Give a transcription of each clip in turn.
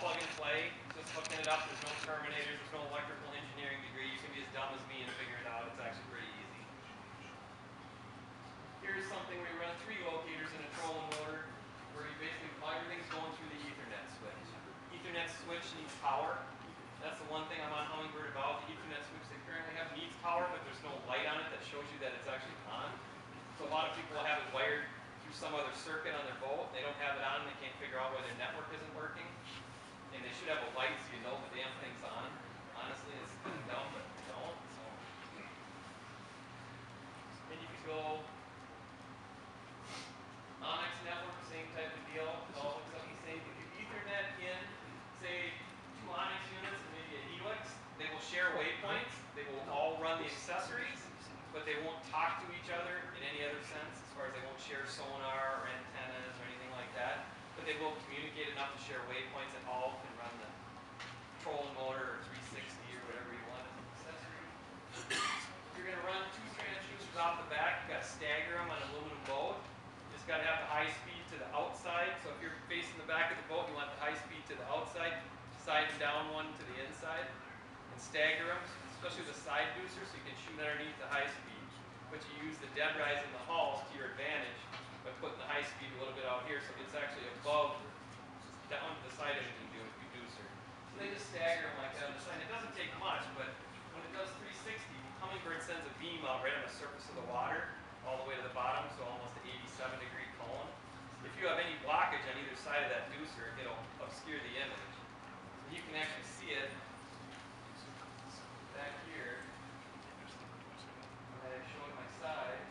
plug and play, just hooking it up. There's no terminators, there's no electrical engineering degree. You can be as dumb as me and figure it out. It's actually pretty easy. Here's something where you run 3 locators in a trolling motor, where you basically everything's going through the Ethernet switch. Ethernet switch needs power. That's the one thing I'm on Humminbird about. The Ethernet switch they currently have needs power, but there's no light on it that shows you that it's actually on. So a lot of people have it wired through some other circuit on their boat. They don't have it on, they can't figure out why their network isn't working. And they should have a light so you know the damn thing's on. Honestly, it's kind of dumb, but they don't. So. Then you could go Onyx network, same type of deal. It all looks like the same. If you Ethernet in, say, 2 Onyx units and maybe a Helix, they will share waypoints. They will all run the accessories, but they won't talk to each other in any other sense, as far as they won't share sonar or antennas or anything like that. But they will communicate enough to share waypoints, and all can run the trolling motor or 360 or whatever you want as an accessory. You're going to run 2 transducers off the back. You've got to stagger them on an aluminum boat. You just got to have the high speed to the outside. So if you're facing the back of the boat, you want the high speed to the outside, side and down one to the inside, and stagger them, especially the side booster, so you can shoot underneath the high speed. But you use the dead rise in the hulls to your advantage by putting the high speed a little bit out here, so it's actually above, down to the side imaging booster. So they just stagger them like that on the side. It doesn't take much, but when it does 360, Humminbird sends a beam out right on the surface of the water, all the way to the bottom, so almost an 87-degree cone. If you have any blockage on either side of that deucer, it'll obscure the image. You can actually see it back here. When I showed my side,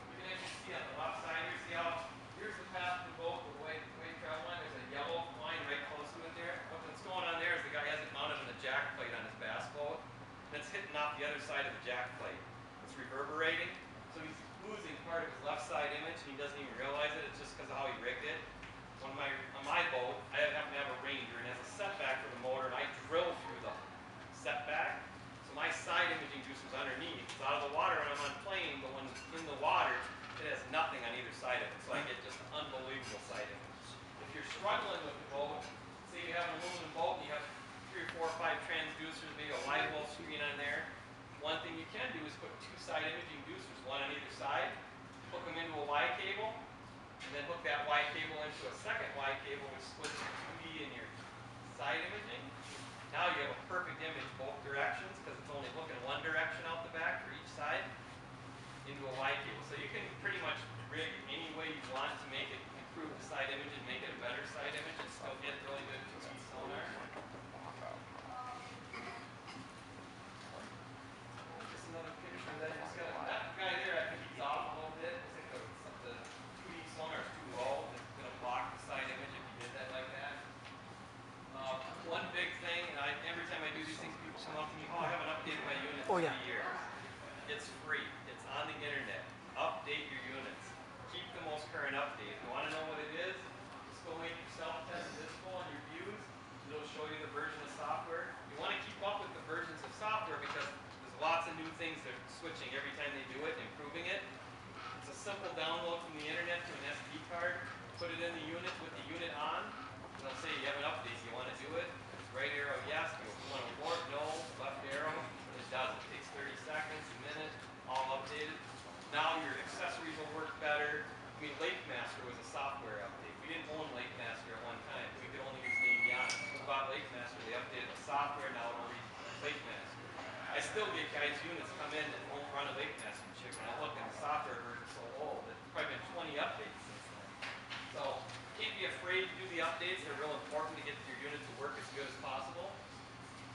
you can actually see on the left side here, see how here's the path of the boat, the way travel line. There's a yellow line right close to it there. What's going on there is the guy has it mounted on a jack plate on his bass boat. That's hitting off the other side of the jack plate. It's reverberating, so he's losing part of his left side image, and he doesn't even realize it. It's just because of how he rigged it. On my boat, I happen to have a Ranger, and it has a setback for the motor, and I drill through the setback. So my side imaging juicer's underneath. It's out of the water when I'm on plane, but when it's in the water, it has nothing on either side of it. So I get just an unbelievable side image. If you're struggling with the boat, say you have an aluminum boat and you have 3 or 4 or 5 transducers, maybe a live well screen on there. One thing you can do is put 2 side imaging juicers, one on either side, hook them into a Y cable, and then hook that Y cable into a second Y cable, which splits your 2D and your side imaging. Now you have a perfect image both directions, because it's only looking one direction out the back for each side, into a Y cable. So you can pretty much rig any way you want to make it improve the side image and make it a better side image and still get really good 2D sonar. Just another picture of that. Just got that guy there, I think he's off a little bit. I think the 2D sonar is too low. It's going to block the side image if you did that like that. One big thing, and every time I do these things, people come up to me, oh, I haven't updated my unit in 3 years. It's free. It's on the internet. Update your units. Keep the most current update. If you want to know what it is, just go make your self-test visible on your views. It'll show you the version of software. You want to keep up with the versions of software because there's lots of new things they're switching every time they do it, improving it. It's a simple download from the internet to an SD card. Put it in the unit with the unit on. And they'll say you have an update. Do you want to do it? It's right arrow, yes. Do you want to abort? No. Left arrow. It doesn't. It takes 30 seconds, a minute, all updated. Now your accessories will work better. I mean, LakeMaster was a software update. We didn't own LakeMaster at one time. We could only use Navionics. We bought LakeMaster. They updated the software. Now it'll read LakeMaster. I still get guys' units come in that won't run a LakeMaster chip. And I look, and the software version's so old. It's probably been 20 updates since then. So can't be afraid to do the updates. They're real important to get your unit to work as good as possible.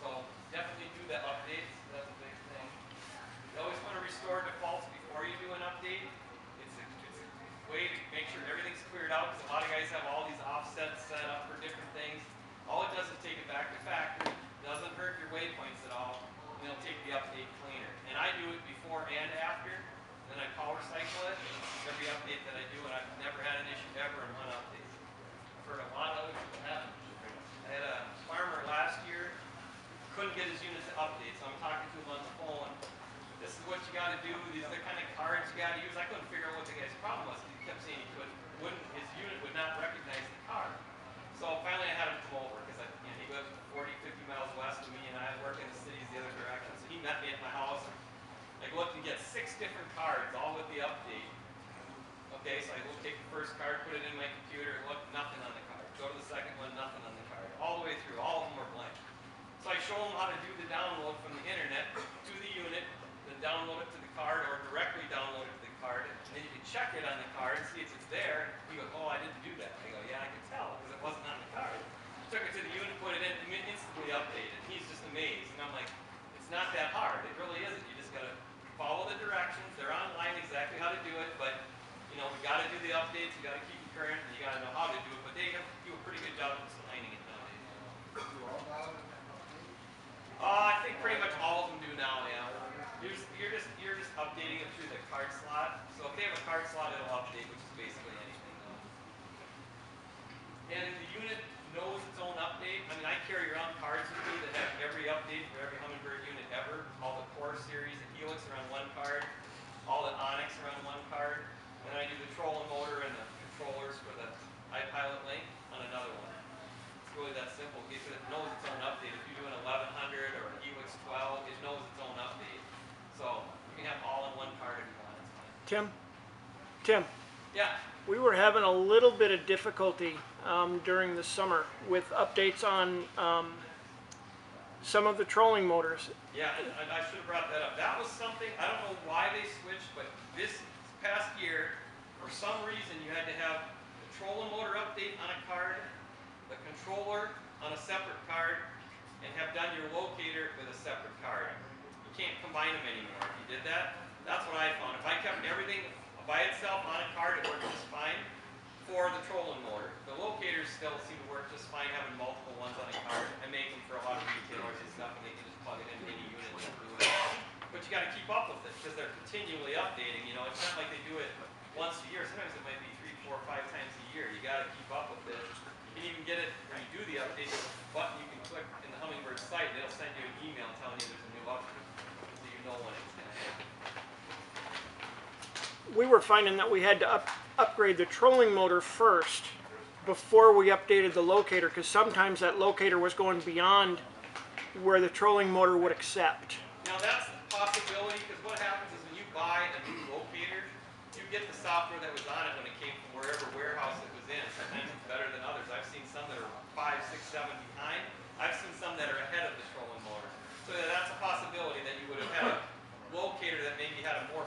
So definitely do the updates. That's a big thing. You always want to restore defaults before you do an update. It's a way to make sure everything's cleared out, because a lot of guys have all these offsets set up for different things. All it does is take it back to factory. Doesn't hurt your waypoints at all, and it'll take the update cleaner. And I do it before and after. Then I power cycle it every update that I do, and I've never had an issue ever in one update. I've heard a lot of other people have. I had a farmer last year, couldn't get his unit to update, so I'm talking to him on the phone. This is what you got to do. These are the kind of cards you got to use. I couldn't figure out what the guy's problem was. He kept saying he his unit would not recognize So finally I had him come over because he lived 40, 50 miles west of me, and I work in the cities the other direction. So he met me at my house. I looked and get 6 different cards, all with the update. Okay, so I go take the first card, put it in my computer, look, nothing on the card. Go to the second one, nothing on the card. All the way through, all of them were blank. So I show them how to do the download from the internet to the unit, then download it to the card, or directly download it to the card, and then you can check it on the card and see if it's there. He goes, oh, I didn't do that. I go, yeah, I can tell because it wasn't on the card. Took it to the unit, put it in, instantly updated. He's just amazed, and I'm like, it's not that hard. It really isn't. You just gotta follow the directions. They're online exactly how to do it, but we got to do the updates. You got to keep it current, and you got to know how to do it. But they do a pretty good job of explaining it nowadays. I think pretty much all of them do now. Yeah, you're just updating it through the card slot. So if they have a card slot, it'll update, which is basically anything. And the unit knows its own update. I mean, I carry around cards with me that have every update for every Humminbird unit ever. All the Core series and Helix are on one card. All the Onyx are on one card. And then I do the trolling motor and the controllers for the iPilot Link on another one. It's really that simple. It knows its own update. If you do an 1100 or a Helix 12, it knows its own update. So you can have all in one card if you want. It's fine. Tim, Yeah. we were having a little bit of difficulty during the summer with updates on some of the trolling motors. Yeah, and I should have brought that up. That was something, I don't know why they switched, but this past year, for some reason, you had to have the trolling motor update on a card, the controller on a separate card, and have done your locator with a separate card. You can't combine them anymore. If you did that, that's what I found. If I kept everything by itself on a card, it worked just fine for the trolling motor. The locators still seem to work just fine having multiple ones on a card. I make them for a lot of retailers and stuff, and they can just plug it into any unit and do it. But you got to keep up with it because they're continually updating. It's not like they do it once a year. Sometimes it might be 3, 4, 5 times a year. You got to keep up with it. You can even get it when you do the update. There's a button you can click in the Humminbird site, and it'll send you an email telling you there's a new update, so you know when it's going to happen. We were finding that we had to upgrade the trolling motor first before we updated the locator, because sometimes that locator was going beyond where the trolling motor would accept. Now that's a possibility, because what happens is when you buy a new locator, you get the software that was on it when it came from wherever warehouse it was in. Sometimes it's better than others. I've seen some that are 5, 6, 7 behind. I've seen some that are ahead of the trolling motor. So that's a possibility that you would have had a locator that maybe had a more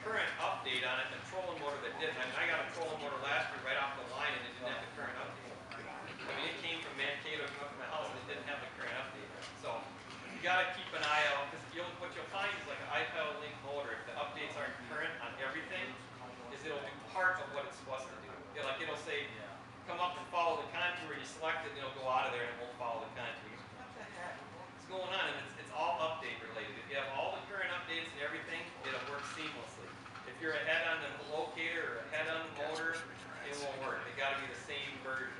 current update on it than trolling motor that didn't. I mean, I got a trolling motor last year right off the line, and it didn't have the current update. I mean, it came from Mankato, came up to my house, and it didn't have the current update. So you got to keep an eye out, because what you'll find is like an iPilot Link motor, if the updates aren't current on everything, is it'll do part of what it's supposed to do. It'll say, come up and follow the contour, you select it, and it'll go out of there, and it won't follow the contour. What the heck? What's going on? And it's all update related. If you have all the current updates and everything, it'll work seamlessly. If you're ahead on the locator or ahead on the motor, it won't work. They got to be the same version.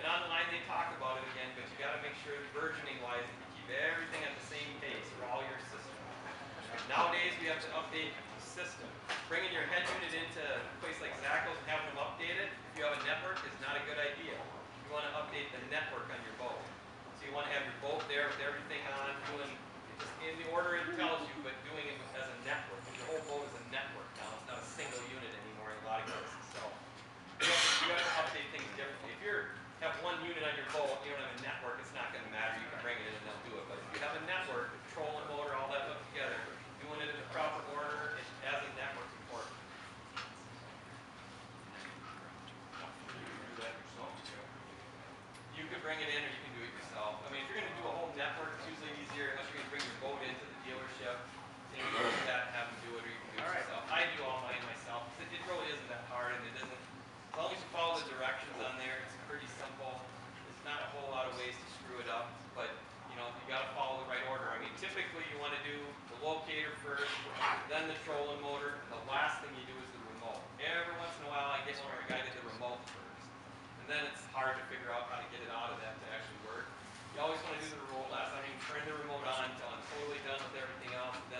And online they talk about it again, but you got to make sure versioning wise that you keep everything at the same pace for all your systems. Nowadays we have to update the system. Bringing your head unit into a place like Zacho's and having them update it, if you have a network, is not a good idea. You want to update the network on your boat. So you want to have your boat there with everything on, doing just in the order it tells you, but doing it as a network. Your whole boat is a network now. It's not a single unit anymore in a lot of cases. So you have to update things differently. If you have one unit on your boat, you don't have a network, it's not going to matter. You can bring it in and they'll do it. But if you have a network, the trolling motor, all that put together, doing it in the proper order as a network is important. You could bring it in or you can do it yourself. I mean, if you're going to do a whole network, it's usually easier unless you're going to bring your boat into the dealership. You can do that and have them do it, or you can do it yourself. I do all mine myself. It really isn't that hard, and it isn't. As long as you follow the directions on there, it's pretty simple. There's not a whole lot of ways to screw it up, but you got to follow the right order. I mean, typically you want to do the locator first, then the trolling motor, and the last thing you do is the remote. Every once in a while, I get one where I got to get the remote first, and then it's hard to figure out how to get it out of that to actually work. You always want to do the remote last. I mean, turn the remote on until I'm totally done with everything else.